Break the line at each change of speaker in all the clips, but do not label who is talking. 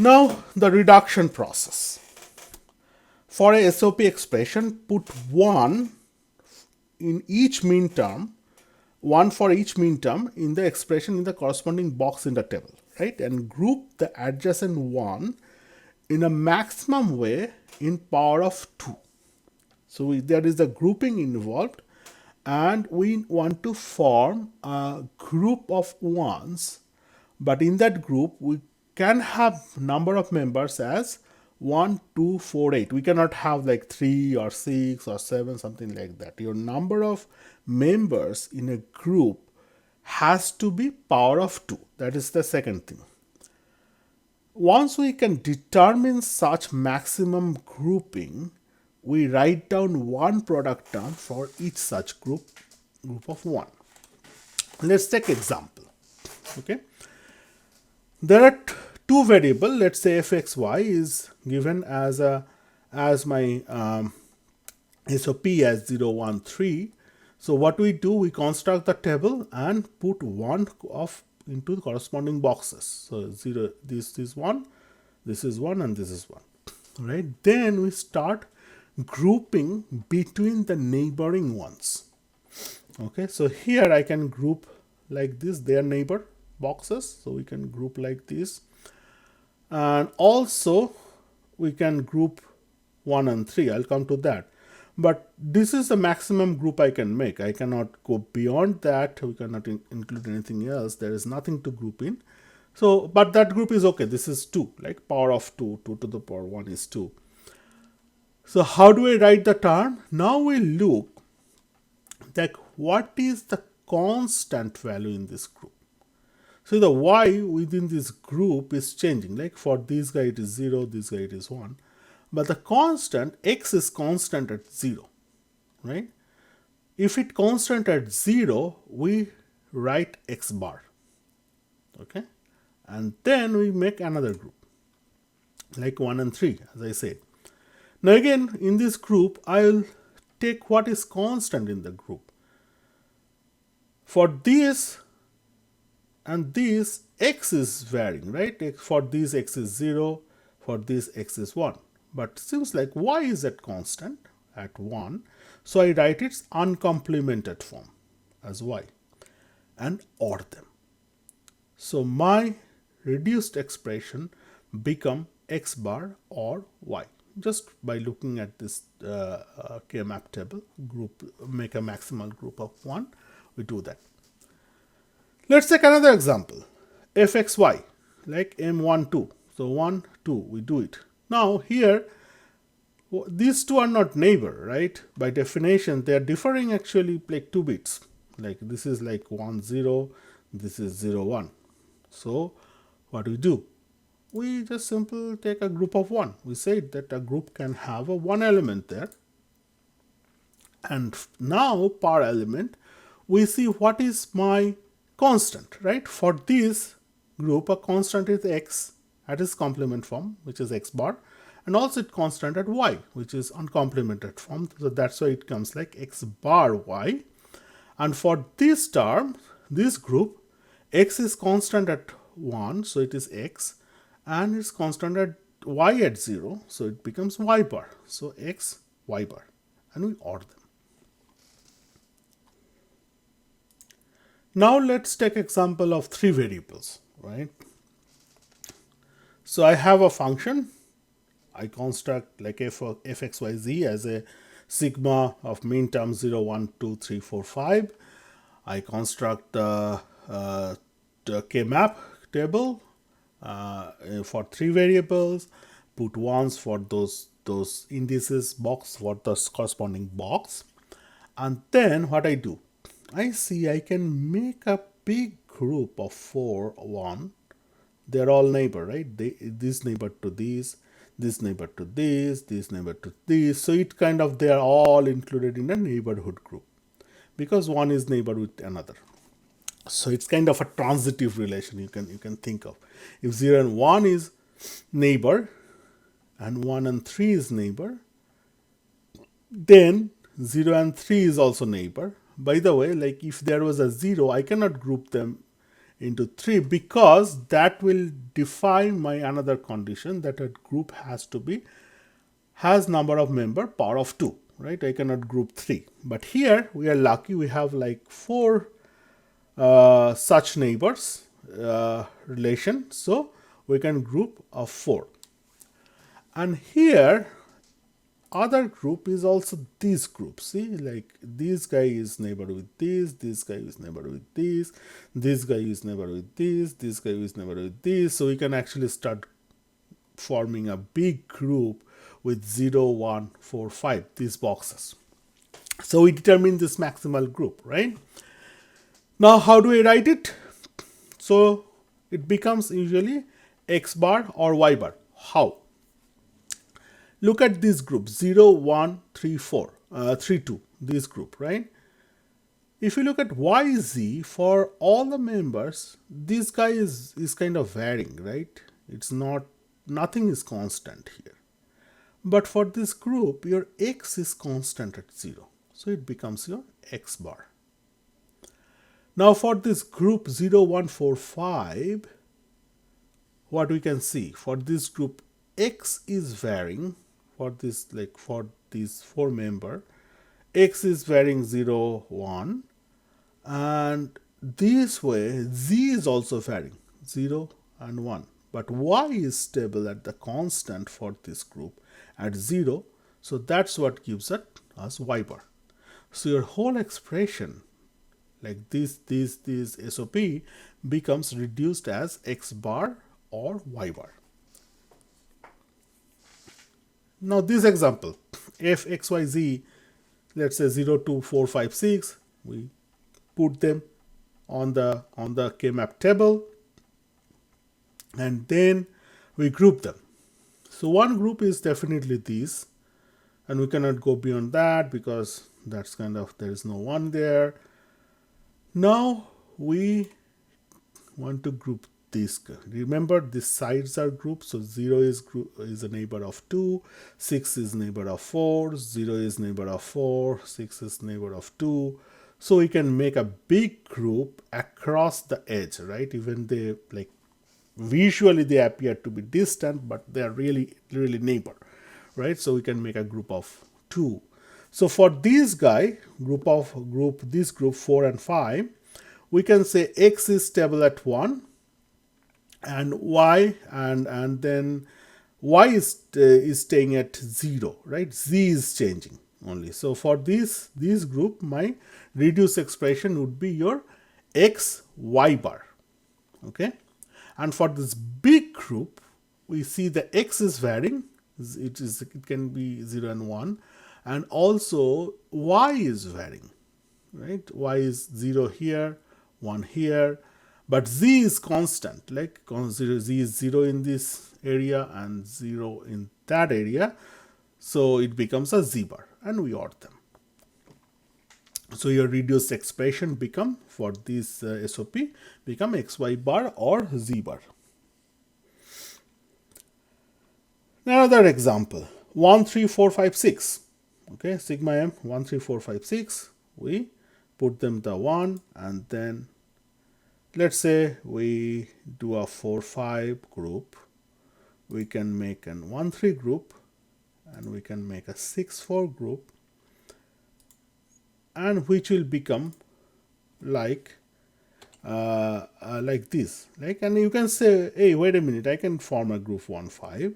Now the reduction process. For a SOP expression, put 1 in each min term, 1 for each min term in the expression in the corresponding box in the table, right? And group the adjacent one in a maximum way in power of 2. So there is a grouping involved, and we want to form a group of ones, but in that group we can have number of members as 1, 2, 4, 8. We cannot have like 3 or 6 or 7, something like that. Your number of members in a group has to be power of 2. That is the second thing. Once we can determine such maximum grouping, we write down one product term for each such group of 1. Let's take example. Okay, there are two variable. Let's say fxy is given as my SOP as 0, 1, 3. So what we do, we construct the table and put one of into the corresponding boxes. So 0, this is 1, this is 1, and this is 1. Right? Then we start grouping between the neighboring ones. Okay, so here I can group like this, their neighbor boxes. So we can group like this, and also we can group 1 and 3. I'll come to that. But this is the maximum group I can make. I cannot go beyond that. We cannot include anything else. There is nothing to group in. So, but that group is okay. This is 2, like power of 2, 2 to the power 1 is 2. So how do I write the term? Now we look like what is the constant value in this group. So the y within this group is changing. Like for this guy it is 0, this guy it is 1. But the constant, x is constant at 0, right? If it constant at 0, we write x bar, okay? And then we make another group, like 1 and 3, as I said. Now again, in this group, I'll take what is constant in the group. For this and this, x is varying, right? For this, x is 0, for this, x is 1. But seems like y is at constant at 1. So I write its uncomplemented form as y and OR them. So my reduced expression become x bar or y. Just by looking at this K-map table, group, make a maximal group of 1, we do that. Let's take another example. fxy, like m12. So 1, 2, we do it. Now here, these two are not neighbor, right? By definition, they are differing actually like 2 bits. Like this is like 1, 0, this is 0, 1. So what we do? We just simply take a group of 1. We said that a group can have a 1 element there. And now per element, we see what is my constant, right? For this group, a constant is x at its complement form, which is x bar, and also it constant at y, which is uncomplemented form. So that's why it comes like x bar y. And for this term, this group, x is constant at 1, so it is x, and it's constant at y at 0, so it becomes y bar. So x, y bar, and we OR them. Now let's take example of 3 variables, right? So I have a function. I construct like fxyz as a sigma of min term 0, 1, 2, 3, 4, 5. I construct the K-map table for 3 variables, put ones for those indices box for the corresponding box. And then what I do, I see I can make a big group of 4, 1. They're all neighbor, right? This neighbor to this neighbor to this neighbor to this. So it kind of, they are all included in a neighborhood group because one is neighbor with another. So it's kind of a transitive relation you can think of. If 0 and 1 is neighbor and 1 and 3 is neighbor, then 0 and 3 is also neighbor. By the way, like if there was a 0, I cannot group them into 3 because that will define my another condition that a group has number of member power of 2, right? I cannot group 3. But here we are lucky, we have like 4 such neighbors relation, so we can group of 4. And here other group is also this group. See, like this guy is neighbor with this guy is neighbor with this guy is neighbor with this guy is neighbor with this. So we can actually start forming a big group with 0, 1, 4, 5, these boxes. So we determine this maximal group, right? Now how do we write it? So it becomes usually x bar or y bar. How? Look at this group 0, 1, 3, 4, 3, 2, this group, right? If you look at YZ for all the members, this guy is kind of varying, right? It's not, nothing is constant here. But for this group, your x is constant at 0. So it becomes your x bar. Now for this group 0, 1, 4, 5, what we can see? For this group, x is varying. For this, like for these 4 member, x is varying 0, 1, and this way z is also varying 0 and 1, but y is stable at the constant for this group at 0, so that's what gives us y bar. So your whole expression like this SOP becomes reduced as x bar or y bar. Now this example, f x y z, let's say 0, 2, 4, 5, 6, we put them on the K-map table and then we group them. So one group is definitely these, and we cannot go beyond that because that's kind of, there is no 1 there. Now we want to group this. Remember, these sides are grouped, so 0 is a neighbor of 2, 6 is neighbor of 4, 0 is neighbor of 4, 6 is neighbor of 2. So we can make a big group across the edge, right? Even they, like, visually they appear to be distant, but they are really neighbor, right? So we can make a group of 2. So for this guy, this group 4 and 5, we can say x is stable at 1, and y and then y is staying at 0, right? Z is changing only. So for this group, my reduced expression would be your x y bar, okay? And for this big group, we see the x is varying. It can be 0 and 1, and also y is varying, right? Y is 0 here, 1 here, but z is constant, like z is 0 in this area and 0 in that area, so it becomes a z bar, and we OR them. So your reduced expression become, for this SOP, become xy bar or z bar. Another example, 1, 3, 4, 5, 6. Okay, sigma m 1, 3, 4, 5, 6. We put them the 1, and then let's say we do a 4, 5 group. We can make an 1, 3 group, and we can make a 6, 4 group, and which will become like this. Like, and you can say, hey, wait a minute, I can form a group 1, 5.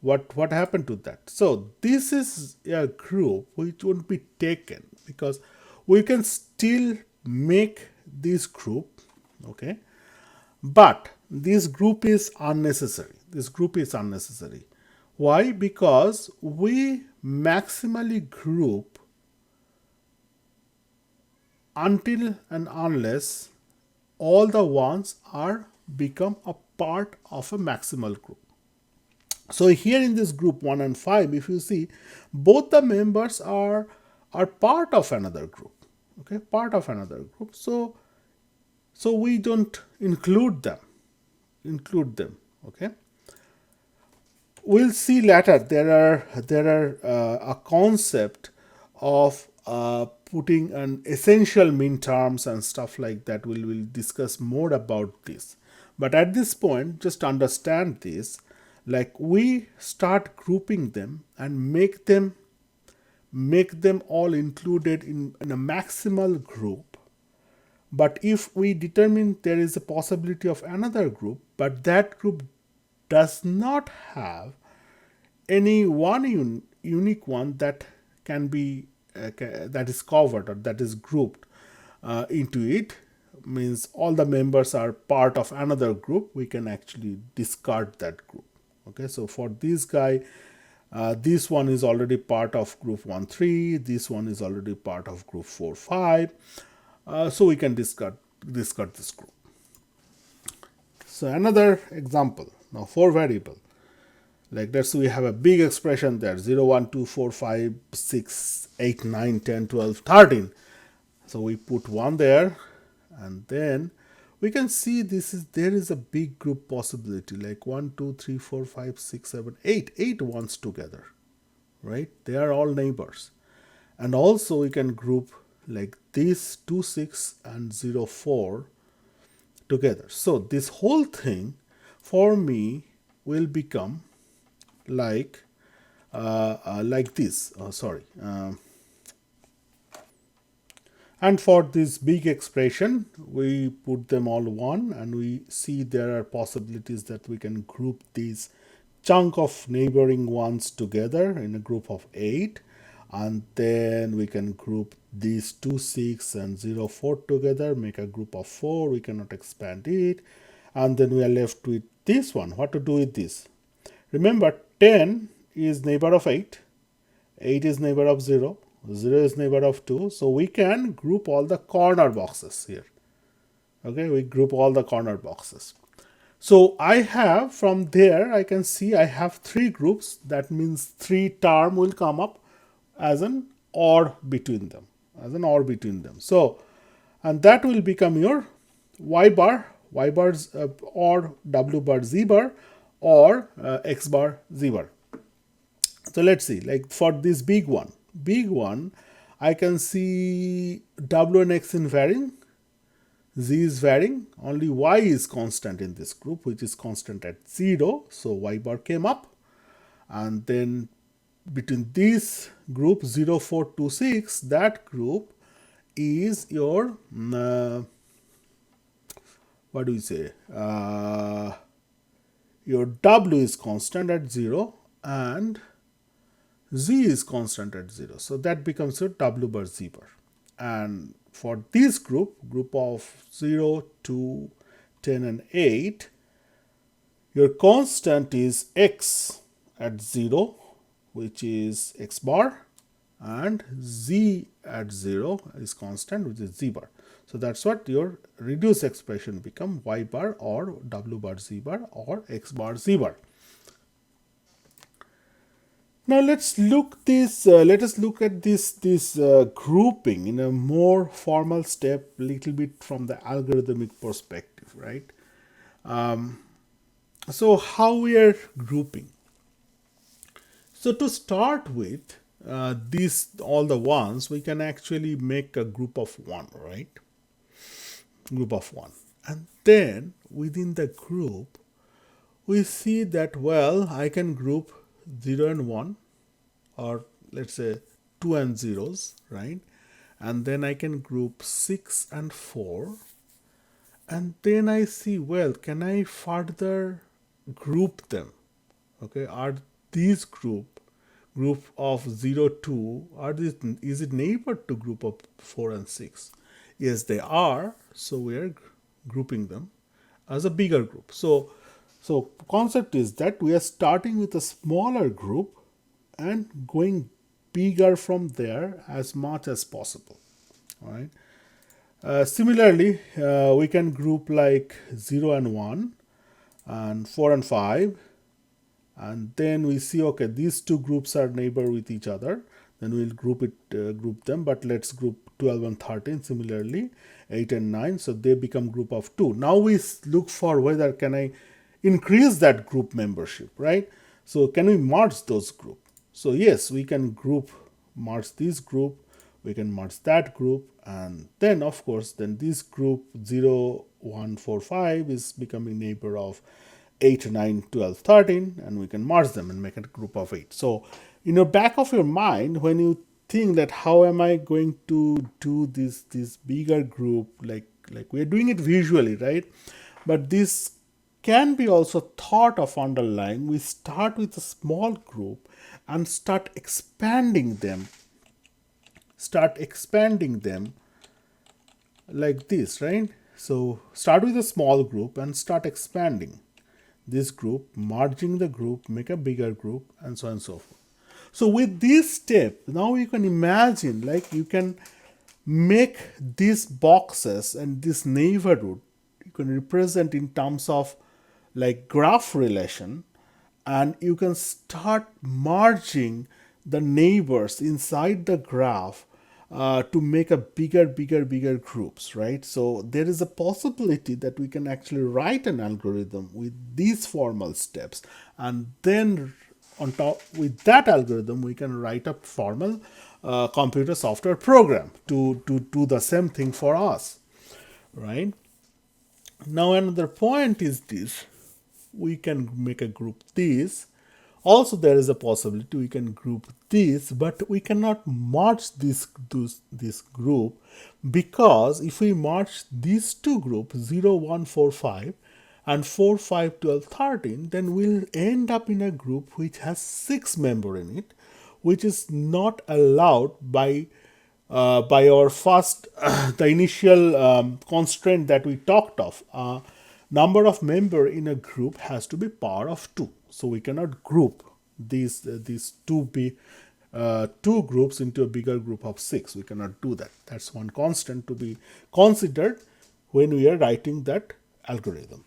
What happened to that? So this is a group which won't be taken because we can still make this group, okay? But this group is unnecessary. This group is unnecessary. Why? Because we maximally group until and unless all the ones are become a part of a maximal group. So here in this group 1 and 5, if you see, both the members are part of another group, okay, part of another group. So we don't include them, okay. We'll see later there are a concept of putting an essential min terms and stuff like that. We'll discuss more about this. But at this point, just understand this, like we start grouping them and make them all included in a maximal group. But if we determine there is a possibility of another group, but that group does not have any one unique one that can be that is covered or that is grouped into it, means all the members are part of another group, we can actually discard that group. Okay, so for this guy, this one is already part of group 1 3, this one is already part of group 4 5, so we can discard this group. So another example, now for variable, like let's say we have a big expression there, 0 1 2 4 5 6 8 9 10 12 13. So we put 1 there, and then we can see there is a big group possibility, like 1 2 3 4 5 6 7 8 ones together, right? They are all neighbors. And also we can group like this 2 6 and 0 4 together. So this whole thing for me will become like this. And for this big expression, we put them all 1, and we see there are possibilities that we can group these chunk of neighboring ones together in a group of 8, and then we can group these 2 6 and 0 4 together, make a group of 4. We cannot expand it, and then we are left with this one. What to do with this? Remember, 10 is neighbor of 8, 8 is neighbor of 0, 0 is neighbor of 2, so we can group all the corner boxes here. Okay, we group all the corner boxes. So I have, from there I can see I have 3 groups. That means 3 term will come up as an OR between them, So, and that will become your y bar or w bar z bar or x bar z bar. So let's see, like for this big one, I can see w and x in varying, z is varying, only y is constant in this group, which is constant at 0, so y bar came up. And then between this group 0 4 2 6, that group is your what do we say, your w is constant at 0 and z is constant at 0, so that becomes your w bar z bar. And for this group of 0 2 10 and 8, your constant is x at 0, which is x bar, and z at 0 is constant, which is z bar. So that's what your reduced expression become, y bar or w bar z bar or x bar z bar. Now let's look let us look at this grouping in a more formal step, little bit from the algorithmic perspective, right? So how we are grouping? So to start with, all the ones, we can actually make a group of 1, right? Group of 1. And then within the group, we see that, well, I can group 0 and 1, or let's say 2 and 0s, right? And then I can group 6 and 4. And then I see, well, can I further group them? Okay, are these group of 0 2, is it neighbor to group of 4 and 6? Yes, they are. So we are grouping them as a bigger group. So concept is that we are starting with a smaller group and going bigger from there as much as possible. All right. Similarly, we can group like 0 and 1 and 4 and 5. And then we see, okay, these two groups are neighbor with each other. Then we'll group them, but let's group 12 and 13, similarly 8 and 9. So they become group of 2. Now we look for whether can I increase that group membership, right? So can we merge those groups? So yes, we can merge this group we can merge that group, and then of course then this group 0, 1, 4, 5 is becoming neighbor of 8, 9, 12, 13, and we can merge them and make a group of 8. So in the back of your mind, when you think that how am I going to do this bigger group, like we're doing it visually, right? But this can be also thought of underlying. We start with a small group and start expanding them like this, right? So start with a small group and start expanding this group, merging the group, make a bigger group, and so on and so forth. So with this step, now you can imagine, like you can make these boxes and this neighborhood, you can represent in terms of like graph relation, and you can start merging the neighbors inside the graph to make a bigger groups, right? So there is a possibility that we can actually write an algorithm with these formal steps, and then on top with that algorithm we can write a formal computer software program to do the same thing for us, right? Now another point is this: we can make a group this. Also there is a possibility we can group this, but we cannot merge this group, because if we merge these two groups 0, 1, 4, 5 and 4, 5, 12, 13, then we'll end up in a group which has 6 members in it, which is not allowed by our first the initial constraint that we talked of. Number of member in a group has to be power of 2, so we cannot group these two groups into a bigger group of 6. We cannot do that. That's one constant to be considered when we are writing that algorithm.